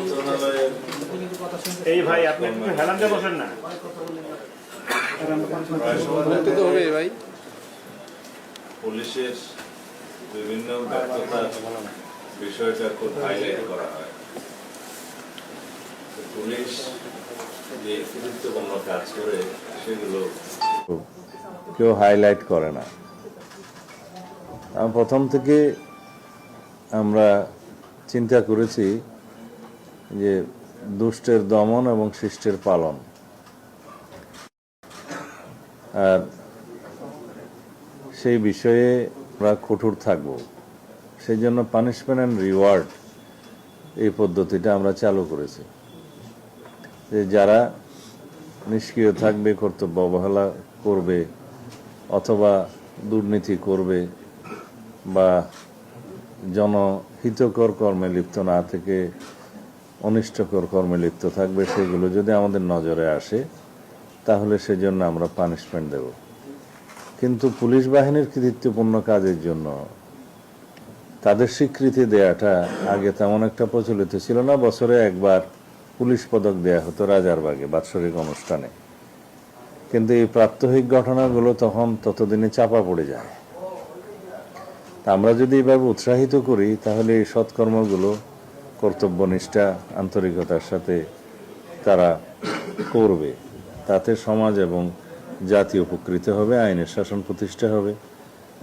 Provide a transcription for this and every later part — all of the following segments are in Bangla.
মন্ত্রণালয়ের এই ভাই আপনি একটু হেলান দিয়ে বসেন না। বলতে তো হবে ভাই। পুলিশের বিভিন্ন ব্যর্থতার বিষয়টা খুব হাইলাইট করা হয়। পুলিশ যে গুরুত্বপূর্ণ কাজ করে সেগুলো কেউ হাইলাইট করে না। প্রথম থেকে আমরা চিন্তা করেছি যে দুষ্টের দমন এবং শিষ্টের পালন, আর সেই বিষয়ে আমরা কঠোর থাকব। সেই জন্য পানিশমেন্ট অ্যান্ড রিওয়ার্ড এই পদ্ধতিটা আমরা চালু করেছি, যে যারা নিষ্ক্রিয় থাকবে, কর্তব্য অবহেলা করবে অথবা দুর্নীতি করবে বা জনহিতকর কর্মে লিপ্ত না থেকে অনিষ্টকর কর্মে লিপ্ত থাকবে, সেগুলো যদি আমাদের নজরে আসে তাহলে সেজন্য আমরা পানিশমেন্ট দেব। কিন্তু পুলিশ বাহিনীর কৃতিত্বপূর্ণ কাজের জন্য তাদের স্বীকৃতি দেয়াটা আগে তেমন একটা প্রচলিত ছিল না। বছরে একবার পুলিশ পদক দেয়া হতো রাজারবাগে বাৎসরিক অনুষ্ঠানে, কিন্তু এই প্রাত্যহিক ঘটনাগুলো তখন ততদিনে চাপা পড়ে যায়। আমরা যদি এভাবে উৎসাহিত করি তাহলে এই সৎকর্মগুলো কর্তব্যনিষ্ঠা আন্তরিকতার সাথে তারা করবে, তাতে সমাজ এবং জাতি উপকৃত হবে, আইনের শাসন প্রতিষ্ঠা হবে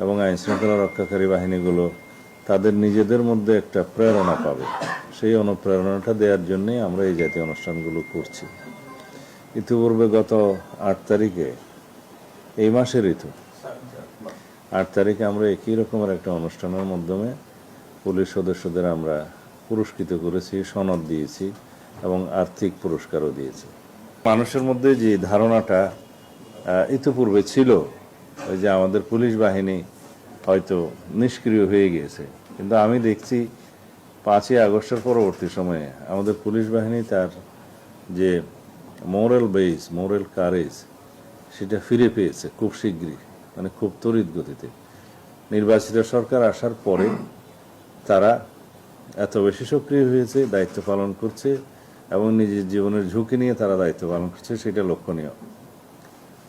এবং আইন শৃঙ্খলা রক্ষাকারী বাহিনীগুলো তাদের নিজেদের মধ্যে একটা প্রেরণা পাবে। সেই অনুপ্রেরণাটা দেওয়ার জন্যই আমরা এই জাতীয় অনুষ্ঠানগুলো করছি। ইতিপূর্বে গত 8 তারিখে, এই মাসের 8 তারিখে আমরা একই রকমের একটা অনুষ্ঠানের মাধ্যমে পুলিশ সদস্যদের আমরা পুরস্কৃত করেছি, সনদ দিয়েছি এবং আর্থিক পুরস্কারও দিয়েছি। মানুষের মধ্যে যে ধারণাটা ইতিপূর্বে ছিল, ওই যে আমাদের পুলিশ বাহিনী হয়তো নিষ্ক্রিয় হয়ে গিয়েছে, কিন্তু আমি দেখছি 5ই আগস্টের পরবর্তী সময়ে আমাদের পুলিশ বাহিনী তার যে মোরাল বেস, মোরাল কারেজ, সেটা ফিরে পেয়েছে খুব শীঘ্রই, মানে খুব তড়িৎ গতিতে। নির্বাচিত সরকার আসার পরে তারা এত বেশি সক্রিয় হয়েছে, দায়িত্ব পালন করছে এবং নিজের জীবনের ঝুঁকি নিয়ে তারা দায়িত্ব পালন করছে, সেটা লক্ষণীয়।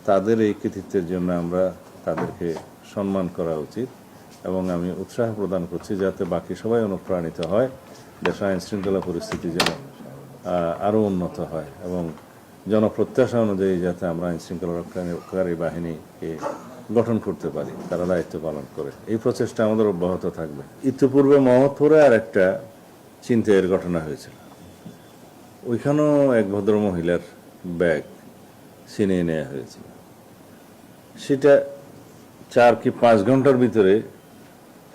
তাদের এই কৃতিত্বের জন্য আমরা তাদেরকে সম্মান করা উচিত এবং আমি উৎসাহ প্রদান করছি যাতে বাকি সবাই অনুপ্রাণিত হয়, দেশ আইন শৃঙ্খলা পরিস্থিতি যেন আরও উন্নত হয় এবং জনপ্রত্যাশা অনুযায়ী যাতে আমরা আইন শৃঙ্খলা রক্ষাকারী বাহিনীকে গঠন করতে পারি, তারা দায়িত্ব পালন করে। এই প্রচেষ্টা আমাদের অব্যাহত থাকবে। ইতিপূর্বে মোহাম্মদপুরে আর একটা ছিনতাইয়ের ঘটনা হয়েছিল, ওইখানেও এক ভদ্র মহিলার ব্যাগ ছিনিয়ে নেওয়া হয়েছিল। সেটা 4 কি 5 ঘন্টার ভিতরে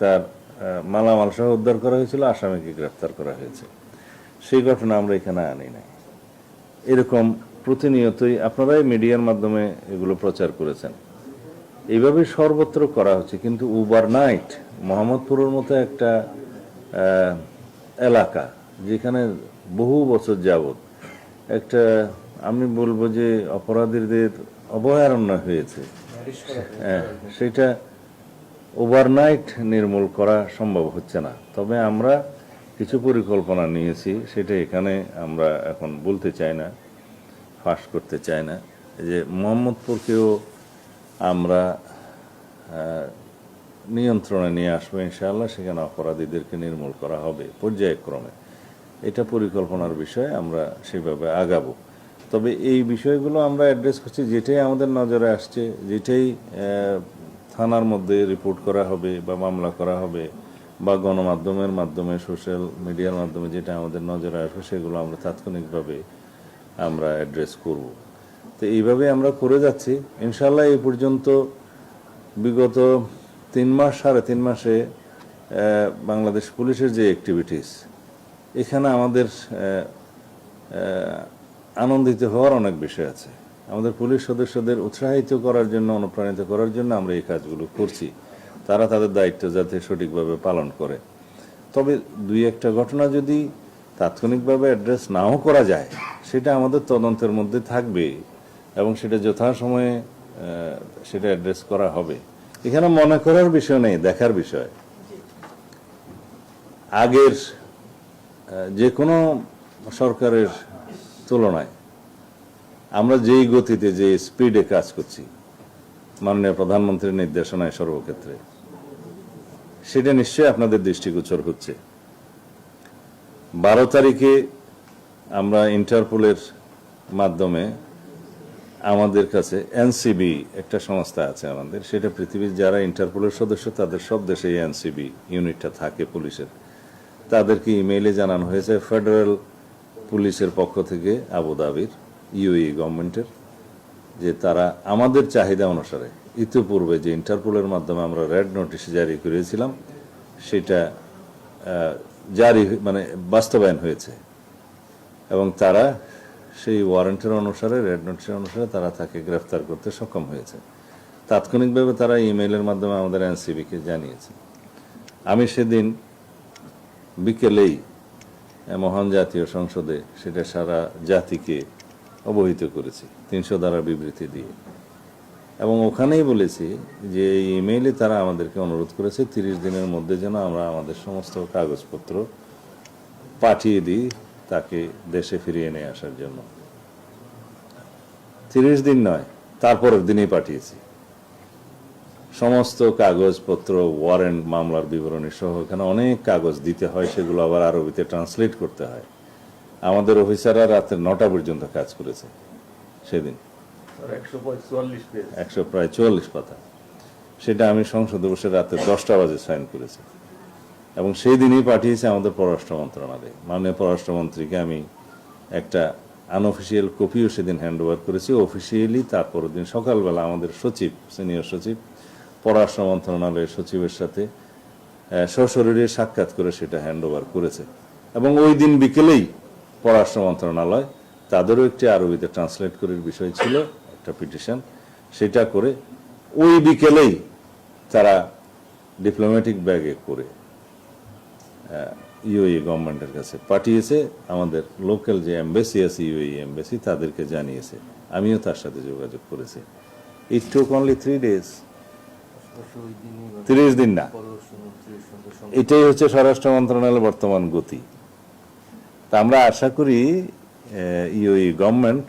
তার মালামাল সহ উদ্ধার করা হয়েছিল, আসামিকে গ্রেফতার করা হয়েছে। সেই ঘটনা আমরা এখানে আনি নাই। এরকম প্রতিনিয়তই আপনারাই মিডিয়ার মাধ্যমে এগুলো প্রচার করেছেন, এইভাবে সর্বত্র করা হচ্ছে। কিন্তু ওভারনাইট মোহাম্মদপুরের মতো একটা এলাকা যেখানে বহু বছর যাবত একটা, আমি বলবো যে অপরাধীদের অভয়ারণ্য হয়েছে, সেটা ওভারনাইট নির্মূল করা সম্ভব হচ্ছে না। তবে আমরা কিছু পরিকল্পনা নিয়েছি, সেটা এখানে আমরা এখন বলতে চাই না, ফাঁস করতে চাই না। যে মোহাম্মদপুরকেও আমরা নিয়ন্ত্রণে নিয়ে আসবো ইনশাআল্লাহ, সেখানে অপরাধীদেরকে নির্মূল করা হবে পর্যায়ক্রমে। এটা পরিকল্পনার বিষয়, আমরা সেভাবে আগাবো। তবে এই বিষয়গুলো আমরা অ্যাড্রেস করছি, যেটাই আমাদের নজরে আসছে, যেটাই থানার মধ্যে রিপোর্ট করা হবে বা মামলা করা হবে বা গণমাধ্যমের মাধ্যমে, সোশ্যাল মিডিয়ার মাধ্যমে যেটা আমাদের নজরে আসবে, সেগুলো আমরা তাৎক্ষণিকভাবে আমরা অ্যাড্রেস করব। তো এইভাবে আমরা করে যাচ্ছি ইনশাআল্লাহ। এই পর্যন্ত বিগত 3 মাস, 3.5 মাসে বাংলাদেশ পুলিশের যে অ্যাক্টিভিটিস, এখানে আমাদের আনন্দিত হওয়ার অনেক বিষয় আছে। আমাদের পুলিশ সদস্যদের উৎসাহিত করার জন্য, অনুপ্রাণিত করার জন্য আমরা এই কাজগুলো করছি, তারা তাদের দায়িত্ব যাতে সঠিকভাবে পালন করে। তবে 2-1টা ঘটনা যদি তাৎক্ষণিকভাবে অ্যাড্রেস নাও করা যায়, সেটা আমাদের তদন্তের মধ্যে থাকবে এবং সেটা যথাসময়ে সেটা অ্যাড্রেস করা হবে। এখানে মনে করার বিষয় নেই, দেখার বিষয়। আগের যে কোনো সরকারের তুলনায় আমরা যেই গতিতে যে স্পিডে কাজ করছি মাননীয় প্রধানমন্ত্রীর নির্দেশনায় সর্বক্ষেত্রে, সেটা নিশ্চয়ই আপনাদের দৃষ্টিগোচর হচ্ছে। 12 তারিখে আমরা ইন্টারপোলের মাধ্যমে আমাদের কাছে এনসিবি একটা সংস্থা আছে আমাদের, সেটা পৃথিবীর যারা ইন্টারপোলের সদস্য তাদের সব দেশে এই এনসিবি ইউনিটটা থাকে পুলিশের, তাদেরকে ইমেইলে জানানো হয়েছে ফেডারেল পুলিশের পক্ষ থেকে আবুধাবির ইউএই গভর্নমেন্টের, যে তারা আমাদের চাহিদা অনুসারে ইতিপূর্বে যে ইন্টারপোলের মাধ্যমে আমরা রেড নোটিশ জারি করেছিলাম সেটা জারি মানে বাস্তবায়ন হয়েছে, এবং তারা সেই ওয়ারেন্টের অনুসারে রেড নোটিশের অনুসারে তারা তাকে গ্রেফতার করতে সক্ষম হয়েছে। তাৎক্ষণিকভাবে তারা ইমেইলের মাধ্যমে আমাদের এনসিবিকে জানিয়েছে। আমি সেদিন বিকেলেই মহান জাতীয় সংসদে সেটা সারা জাতিকে অবহিত করেছি 300 ধারা বিবৃতি দিয়ে, এবং ওখানেই বলেছি যে এই ইমেইলে তারা আমাদেরকে অনুরোধ করেছে 30 দিনের মধ্যে যেন আমরা আমাদের সমস্ত কাগজপত্র পাঠিয়ে দিই তাকে দেশে ফিরিয়ে নিয়ে আসার জন্য। 30 দিন নয়, তারপরের দিনেই পাঠিয়েছি সমস্ত কাগজপত্র, ওয়ারেন্ট, মামলার বিবরণী সহ। এখানে অনেক কাগজ দিতে হয়, সেগুলো আবার আরবিতে ট্রান্সলেট করতে হয়। আমাদের অফিসাররা রাতে 9টা পর্যন্ত কাজ করেছে সেদিন, 144 পাতা। সেটা আমি সংসদে বসে রাতে 10টা বাজে সাইন করেছি, এবং সেই দিনই পাঠিয়েছে আমাদের পররাষ্ট্র মন্ত্রণালয়ে। মাননীয় পররাষ্ট্রমন্ত্রীকে আমি একটা আনঅফিসিয়াল কপিও সেদিন হ্যান্ড ওভার করেছি। অফিসিয়ালি তারপরের দিন সকালবেলা আমাদের সচিব, সিনিয়র সচিব, পররাষ্ট্র মন্ত্রণালয়ের সচিবের সাথে সশরীরে সাক্ষাৎ করে সেটা হ্যান্ড ওভার করেছে, এবং ওই দিন বিকেলেই পররাষ্ট্র মন্ত্রণালয় তাদেরও একটি আরবিতে ট্রান্সলেট করার বিষয় ছিল, একটা পিটিশন, সেটা করে ওই বিকেলেই তারা ডিপ্লোম্যাটিক ব্যাগে করে ইউএই গভর্নমেন্টের কাছে পাঠিয়েছে। আমাদের লোকাল যে এমবাসি আছে, ইউএই এমবাসি, তাদেরকে জানিয়েছে। আমিও তার সাথে যোগাযোগ করেছি। ইট টুক অনলি 3 days, 30 দিন না। এটাই হচ্ছে স্বরাষ্ট্র মন্ত্রণালয়ের বর্তমান গতি। তা আমরা আশা করি ইউএই গভর্নমেন্ট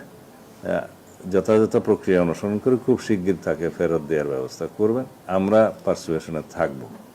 যথাযথ প্রক্রিয়া অনুসরণ করে খুব শিগগির তাকে ফেরত দেওয়ার ব্যবস্থা করবেন। আমরা পার্সুয়েশনে থাকবো।